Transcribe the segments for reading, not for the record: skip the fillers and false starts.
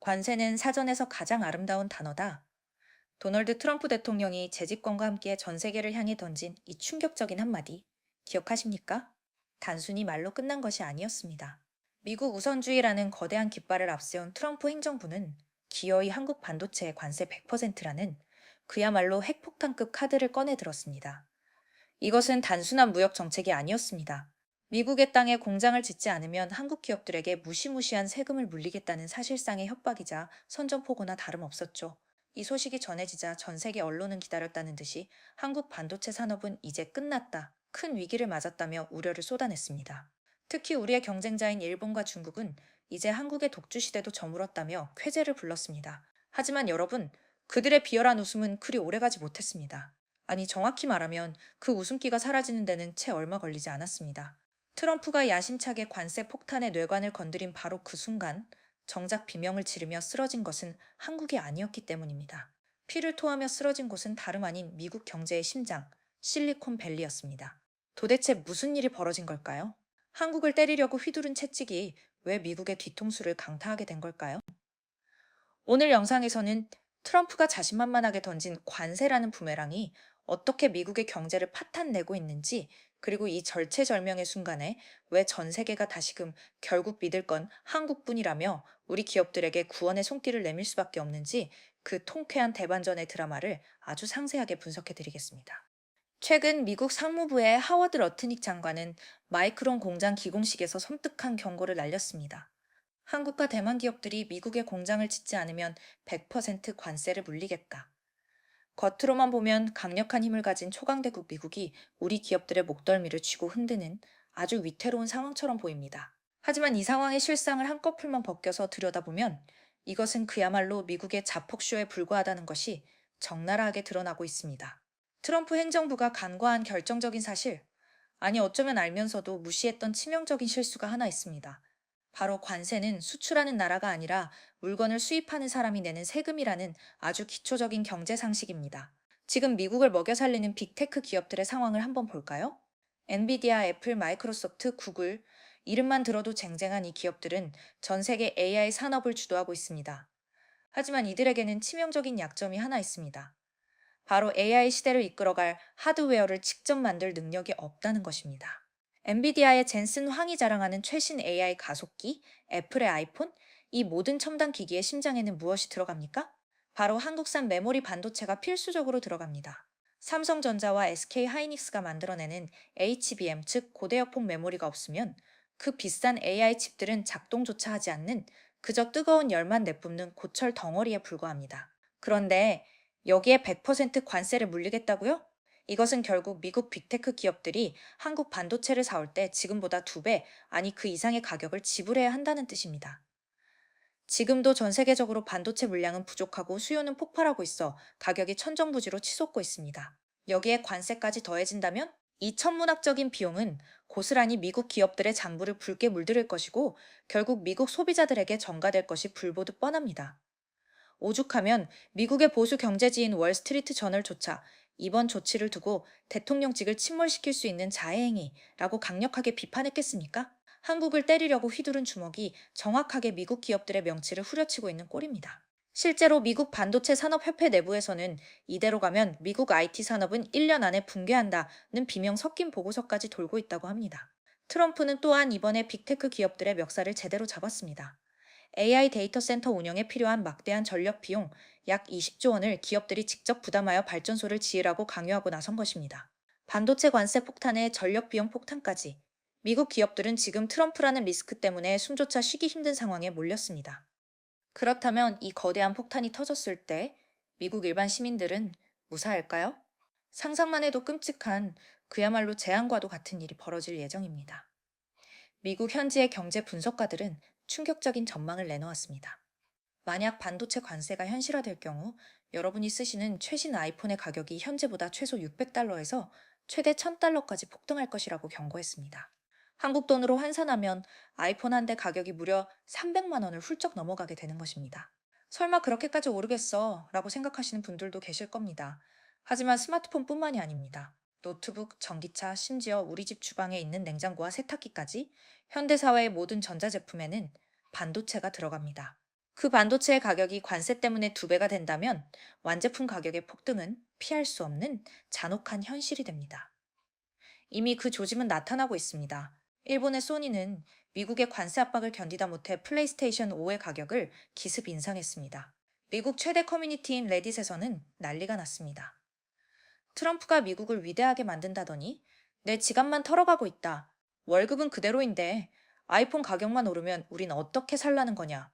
관세는 사전에서 가장 아름다운 단어다. 도널드 트럼프 대통령이 재집권과 함께 전 세계를 향해 던진 이 충격적인 한마디. 기억하십니까? 단순히 말로 끝난 것이 아니었습니다. 미국 우선주의라는 거대한 깃발을 앞세운 트럼프 행정부는 기어이 한국 반도체의 관세 100%라는 그야말로 핵폭탄급 카드를 꺼내 들었습니다. 이것은 단순한 무역 정책이 아니었습니다. 미국의 땅에 공장을 짓지 않으면 한국 기업들에게 무시무시한 세금을 물리겠다는 사실상의 협박이자 선전포고나 다름없었죠. 이 소식이 전해지자 전 세계 언론은 기다렸다는 듯이 한국 반도체 산업은 이제 끝났다, 큰 위기를 맞았다며 우려를 쏟아냈습니다. 특히 우리의 경쟁자인 일본과 중국은 이제 한국의 독주 시대도 저물었다며 쾌재를 불렀습니다. 하지만 여러분, 그들의 비열한 웃음은 그리 오래가지 못했습니다. 아니, 정확히 말하면 그 웃음기가 사라지는 데는 채 얼마 걸리지 않았습니다. 트럼프가 야심차게 관세 폭탄의 뇌관을 건드린 바로 그 순간, 정작 비명을 지르며 쓰러진 것은 한국이 아니었기 때문입니다. 피를 토하며 쓰러진 곳은 다름 아닌 미국 경제의 심장, 실리콘밸리였습니다. 도대체 무슨 일이 벌어진 걸까요? 한국을 때리려고 휘두른 채찍이 왜 미국의 뒤통수를 강타하게 된 걸까요? 오늘 영상에서는 트럼프가 자신만만하게 던진 관세라는 부메랑이 어떻게 미국의 경제를 파탄내고 있는지, 그리고 이 절체절명의 순간에 왜 전 세계가 다시금 결국 믿을 건 한국뿐이라며 우리 기업들에게 구원의 손길을 내밀 수밖에 없는지, 그 통쾌한 대반전의 드라마를 아주 상세하게 분석해 드리겠습니다. 최근 미국 상무부의 하워드 러트닉 장관은 마이크론 공장 기공식에서 섬뜩한 경고를 날렸습니다. 한국과 대만 기업들이 미국에 공장을 짓지 않으면 100% 관세를 물리겠다. 겉으로만 보면 강력한 힘을 가진 초강대국 미국이 우리 기업들의 목덜미를 쥐고 흔드는 아주 위태로운 상황처럼 보입니다. 하지만 이 상황의 실상을 한꺼풀만 벗겨서 들여다보면 이것은 그야말로 미국의 자폭쇼에 불과하다는 것이 적나라하게 드러나고 있습니다. 트럼프 행정부가 간과한 결정적인 사실, 아니 어쩌면 알면서도 무시했던 치명적인 실수가 하나 있습니다. 바로 관세는 수출하는 나라가 아니라 물건을 수입하는 사람이 내는 세금이라는 아주 기초적인 경제 상식입니다. 지금 미국을 먹여 살리는 빅테크 기업들의 상황을 한번 볼까요? 엔비디아, 애플, 마이크로소프트, 구글, 이름만 들어도 쟁쟁한 이 기업들은 전 세계 AI 산업을 주도하고 있습니다. 하지만 이들에게는 치명적인 약점이 하나 있습니다. 바로 AI 시대를 이끌어갈 하드웨어를 직접 만들 능력이 없다는 것입니다. 엔비디아의 젠슨 황이 자랑하는 최신 AI 가속기, 애플의 아이폰, 이 모든 첨단 기기의 심장에는 무엇이 들어갑니까? 바로 한국산 메모리 반도체가 필수적으로 들어갑니다. 삼성전자와 SK 하이닉스가 만들어내는 HBM, 즉 고대역폭 메모리가 없으면 그 비싼 AI 칩들은 작동조차 하지 않는, 그저 뜨거운 열만 내뿜는 고철 덩어리에 불과합니다. 그런데 여기에 100% 관세를 물리겠다고요? 이것은 결국 미국 빅테크 기업들이 한국 반도체를 사올 때 지금보다 2배, 아니 그 이상의 가격을 지불해야 한다는 뜻입니다. 지금도 전 세계적으로 반도체 물량은 부족하고 수요는 폭발하고 있어 가격이 천정부지로 치솟고 있습니다. 여기에 관세까지 더해진다면 이 천문학적인 비용은 고스란히 미국 기업들의 장부를 붉게 물들일 것이고, 결국 미국 소비자들에게 전가될 것이 불보듯 뻔합니다. 오죽하면 미국의 보수 경제지인 월스트리트 저널조차 이번 조치를 두고 대통령직을 침몰시킬 수 있는 자해행위라고 강력하게 비판했겠습니까? 한국을 때리려고 휘두른 주먹이 정확하게 미국 기업들의 명치를 후려치고 있는 꼴입니다. 실제로 미국 반도체 산업협회 내부에서는 이대로 가면 미국 IT 산업은 1년 안에 붕괴한다는 비명 섞인 보고서까지 돌고 있다고 합니다. 트럼프는 또한 이번에 빅테크 기업들의 멱살을 제대로 잡았습니다. AI 데이터 센터 운영에 필요한 막대한 전력 비용 약 20조 원을 기업들이 직접 부담하여 발전소를 지으라고 강요하고 나선 것입니다. 반도체 관세 폭탄에 전력 비용 폭탄까지. 미국 기업들은 지금 트럼프라는 리스크 때문에 숨조차 쉬기 힘든 상황에 몰렸습니다. 그렇다면 이 거대한 폭탄이 터졌을 때 미국 일반 시민들은 무사할까요? 상상만 해도 끔찍한, 그야말로 재앙과도 같은 일이 벌어질 예정입니다. 미국 현지의 경제 분석가들은 충격적인 전망을 내놓았습니다. 만약 반도체 관세가 현실화될 경우 여러분이 쓰시는 최신 아이폰의 가격이 현재보다 최소 600달러에서 최대 1000달러까지 폭등할 것이라고 경고했습니다. 한국 돈으로 환산하면 아이폰 한 대 가격이 무려 300만 원을 훌쩍 넘어가게 되는 것입니다. 설마 그렇게까지 오르겠어? 라고 생각하시는 분들도 계실 겁니다. 하지만 스마트폰뿐만이 아닙니다. 노트북, 전기차, 심지어 우리 집 주방에 있는 냉장고와 세탁기까지 현대사회의 모든 전자제품에는 반도체가 들어갑니다. 그 반도체의 가격이 관세 때문에 두 배가 된다면 완제품 가격의 폭등은 피할 수 없는 잔혹한 현실이 됩니다. 이미 그 조짐은 나타나고 있습니다. 일본의 소니는 미국의 관세 압박을 견디다 못해 플레이스테이션 5의 가격을 기습 인상했습니다. 미국 최대 커뮤니티인 레딧에서는 난리가 났습니다. 트럼프가 미국을 위대하게 만든다더니 내 지갑만 털어가고 있다. 월급은 그대로인데 아이폰 가격만 오르면 우린 어떻게 살라는 거냐.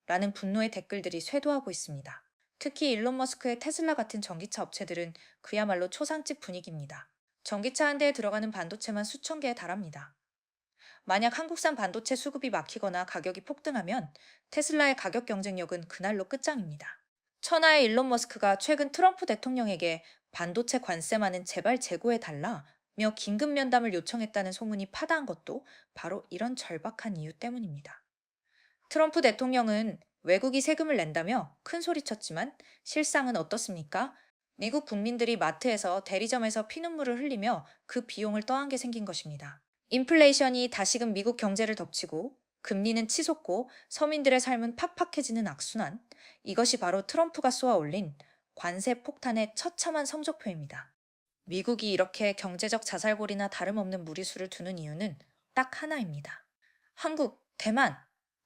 라는 분노의 댓글들이 쇄도하고 있습니다. 특히 일론 머스크의 테슬라 같은 전기차 업체들은 그야말로 초상집 분위기입니다. 전기차 한 대에 들어가는 반도체만 수천 개에 달합니다. 만약 한국산 반도체 수급이 막히거나 가격이 폭등하면 테슬라의 가격 경쟁력은 그날로 끝장입니다. 천하의 일론 머스크가 최근 트럼프 대통령에게 반도체 관세만은 제발 재고해달라며 긴급 면담을 요청했다는 소문이 파다한 것도 바로 이런 절박한 이유 때문입니다. 트럼프 대통령은 외국이 세금을 낸다며 큰 소리쳤지만 실상은 어떻습니까? 미국 국민들이 마트에서 대리점에서 피눈물을 흘리며 그 비용을 떠안게 생긴 것입니다. 인플레이션이 다시금 미국 경제를 덮치고 금리는 치솟고 서민들의 삶은 팍팍해지는 악순환. 이것이 바로 트럼프가 쏘아 올린 관세 폭탄의 처참한 성적표입니다. 미국이 이렇게 경제적 자살골이나 다름없는 무리수를 두는 이유는 딱 하나입니다. 한국, 대만,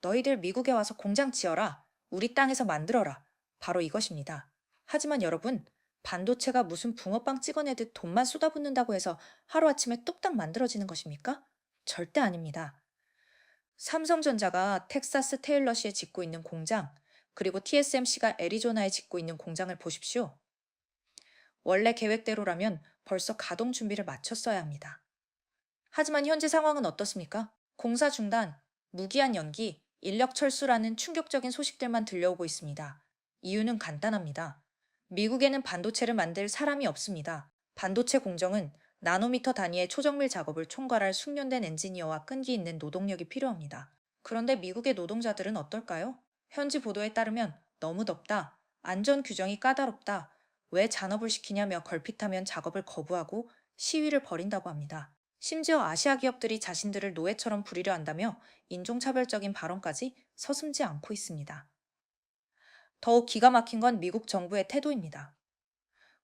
너희들 미국에 와서 공장 지어라. 우리 땅에서 만들어라. 바로 이것입니다. 하지만 여러분, 반도체가 무슨 붕어빵 찍어내듯 돈만 쏟아붓는다고 해서 하루아침에 뚝딱 만들어지는 것입니까? 절대 아닙니다. 삼성전자가 텍사스 테일러시에 짓고 있는 공장, 그리고 TSMC가 애리조나에 짓고 있는 공장을 보십시오. 원래 계획대로라면 벌써 가동 준비를 마쳤어야 합니다. 하지만 현재 상황은 어떻습니까? 공사 중단, 무기한 연기, 인력 철수라는 충격적인 소식들만 들려오고 있습니다. 이유는 간단합니다. 미국에는 반도체를 만들 사람이 없습니다. 반도체 공정은 나노미터 단위의 초정밀 작업을 총괄할 숙련된 엔지니어와 끈기 있는 노동력이 필요합니다. 그런데 미국의 노동자들은 어떨까요? 현지 보도에 따르면 너무 덥다, 안전 규정이 까다롭다, 왜 잔업을 시키냐며 걸핏하면 작업을 거부하고 시위를 벌인다고 합니다. 심지어 아시아 기업들이 자신들을 노예처럼 부리려 한다며 인종차별적인 발언까지 서슴지 않고 있습니다. 더욱 기가 막힌 건 미국 정부의 태도입니다.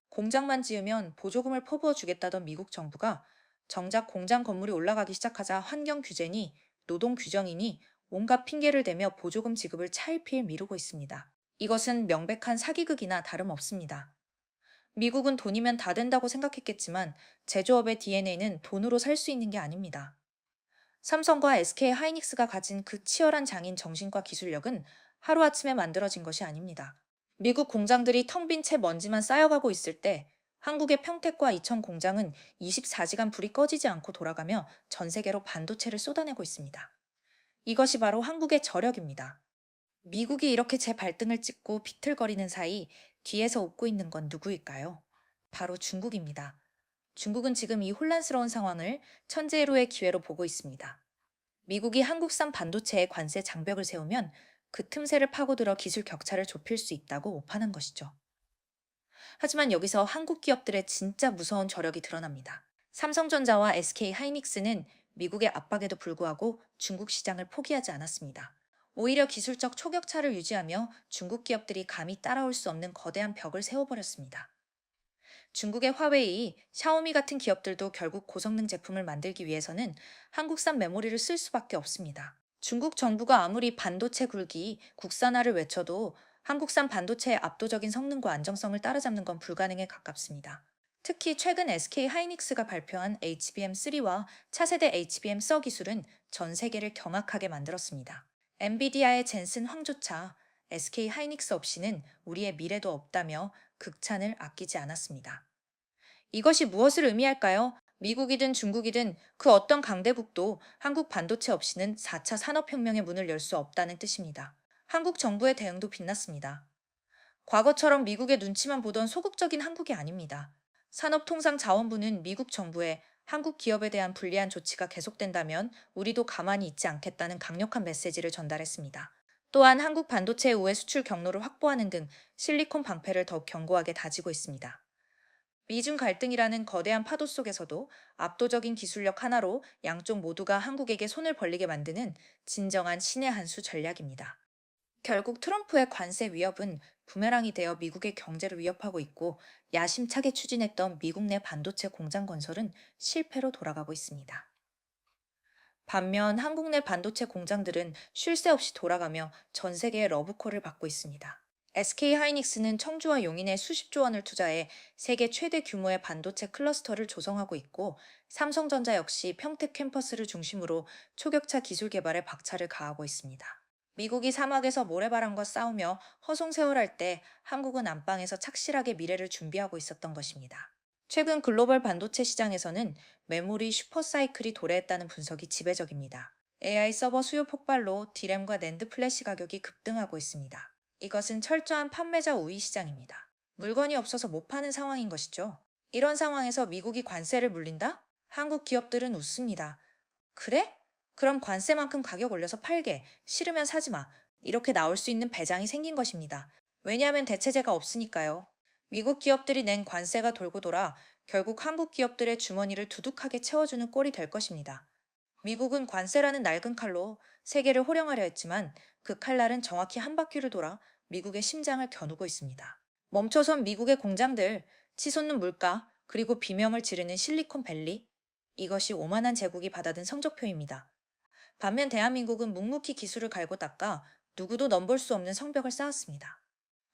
공장만 지으면 보조금을 퍼부어 주겠다던 미국 정부가 정작 공장 건물이 올라가기 시작하자 환경 규제니 노동 규정이니 온갖 핑계를 대며 보조금 지급을 차일피일 미루고 있습니다. 이것은 명백한 사기극이나 다름없습니다. 미국은 돈이면 다 된다고 생각했겠지만 제조업의 DNA는 돈으로 살 수 있는 게 아닙니다. 삼성과 SK 하이닉스가 가진 그 치열한 장인 정신과 기술력은 하루아침에 만들어진 것이 아닙니다. 미국 공장들이 텅 빈 채 먼지만 쌓여가고 있을 때 한국의 평택과 이천 공장은 24시간 불이 꺼지지 않고 돌아가며 전 세계로 반도체를 쏟아내고 있습니다. 이것이 바로 한국의 저력입니다. 미국이 이렇게 제 발등을 찍고 비틀거리는 사이 뒤에서 웃고 있는 건 누구일까요? 바로 중국입니다. 중국은 지금 이 혼란스러운 상황을 천재로의 기회로 보고 있습니다. 미국이 한국산 반도체에 관세 장벽을 세우면 그 틈새를 파고들어 기술 격차를 좁힐 수 있다고 오판한 것이죠. 하지만 여기서 한국 기업들의 진짜 무서운 저력이 드러납니다. 삼성전자와 SK 하이닉스는 미국의 압박에도 불구하고 중국 시장을 포기하지 않았습니다. 오히려 기술적 초격차를 유지하며 중국 기업들이 감히 따라올 수 없는 거대한 벽을 세워버렸습니다. 중국의 화웨이, 샤오미 같은 기업들도 결국 고성능 제품을 만들기 위해서는 한국산 메모리를 쓸 수밖에 없습니다. 중국 정부가 아무리 반도체 굴기, 국산화를 외쳐도 한국산 반도체의 압도적인 성능과 안정성을 따라잡는 건 불가능에 가깝습니다. 특히 최근 SK 하이닉스가 발표한 HBM3와 차세대 HBM4 기술은 전 세계를 경악하게 만들었습니다. 엔비디아의 젠슨 황조차 SK 하이닉스 없이는 우리의 미래도 없다며 극찬을 아끼지 않았습니다. 이것이 무엇을 의미할까요? 미국이든 중국이든 그 어떤 강대국도 한국 반도체 없이는 4차 산업혁명의 문을 열 수 없다는 뜻입니다. 한국 정부의 대응도 빛났습니다. 과거처럼 미국의 눈치만 보던 소극적인 한국이 아닙니다. 산업통상자원부는 미국 정부에 한국 기업에 대한 불리한 조치가 계속된다면 우리도 가만히 있지 않겠다는 강력한 메시지를 전달했습니다. 또한 한국 반도체 우회 수출 경로를 확보하는 등 실리콘 방패를 더욱 견고하게 다지고 있습니다. 미중 갈등이라는 거대한 파도 속에서도 압도적인 기술력 하나로 양쪽 모두가 한국에게 손을 벌리게 만드는 진정한 신의 한 수 전략입니다. 결국 트럼프의 관세 위협은 부메랑이 되어 미국의 경제를 위협하고 있고 야심차게 추진했던 미국 내 반도체 공장 건설은 실패로 돌아가고 있습니다. 반면 한국 내 반도체 공장들은 쉴 새 없이 돌아가며 전 세계의 러브콜을 받고 있습니다. SK 하이닉스는 청주와 용인에 수십조 원을 투자해 세계 최대 규모의 반도체 클러스터를 조성하고 있고, 삼성전자 역시 평택 캠퍼스를 중심으로 초격차 기술 개발에 박차를 가하고 있습니다. 미국이 사막에서 모래바람과 싸우며 허송세월할 때 한국은 안방에서 착실하게 미래를 준비하고 있었던 것입니다. 최근 글로벌 반도체 시장에서는 메모리 슈퍼사이클이 도래했다는 분석이 지배적입니다. AI 서버 수요 폭발로 디램과 낸드 플래시 가격이 급등하고 있습니다. 이것은 철저한 판매자 우위 시장입니다. 물건이 없어서 못 파는 상황인 것이죠. 이런 상황에서 미국이 관세를 물린다? 한국 기업들은 웃습니다. 그래? 그럼 관세만큼 가격 올려서 팔게. 싫으면 사지 마. 이렇게 나올 수 있는 배장이 생긴 것입니다. 왜냐하면 대체재가 없으니까요. 미국 기업들이 낸 관세가 돌고 돌아 결국 한국 기업들의 주머니를 두둑하게 채워주는 꼴이 될 것입니다. 미국은 관세라는 낡은 칼로 세계를 호령하려 했지만 그 칼날은 정확히 한 바퀴를 돌아 미국의 심장을 겨누고 있습니다. 멈춰선 미국의 공장들, 치솟는 물가, 그리고 비명을 지르는 실리콘밸리, 이것이 오만한 제국이 받아든 성적표입니다. 반면 대한민국은 묵묵히 기술을 갈고 닦아 누구도 넘볼 수 없는 성벽을 쌓았습니다.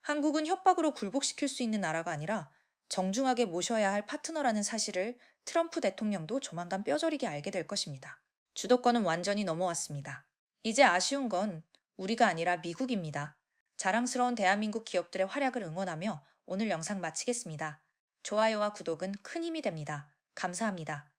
한국은 협박으로 굴복시킬 수 있는 나라가 아니라 정중하게 모셔야 할 파트너라는 사실을 트럼프 대통령도 조만간 뼈저리게 알게 될 것입니다. 주도권은 완전히 넘어왔습니다. 이제 아쉬운 건 우리가 아니라 미국입니다. 자랑스러운 대한민국 기업들의 활약을 응원하며 오늘 영상 마치겠습니다. 좋아요와 구독은 큰 힘이 됩니다. 감사합니다.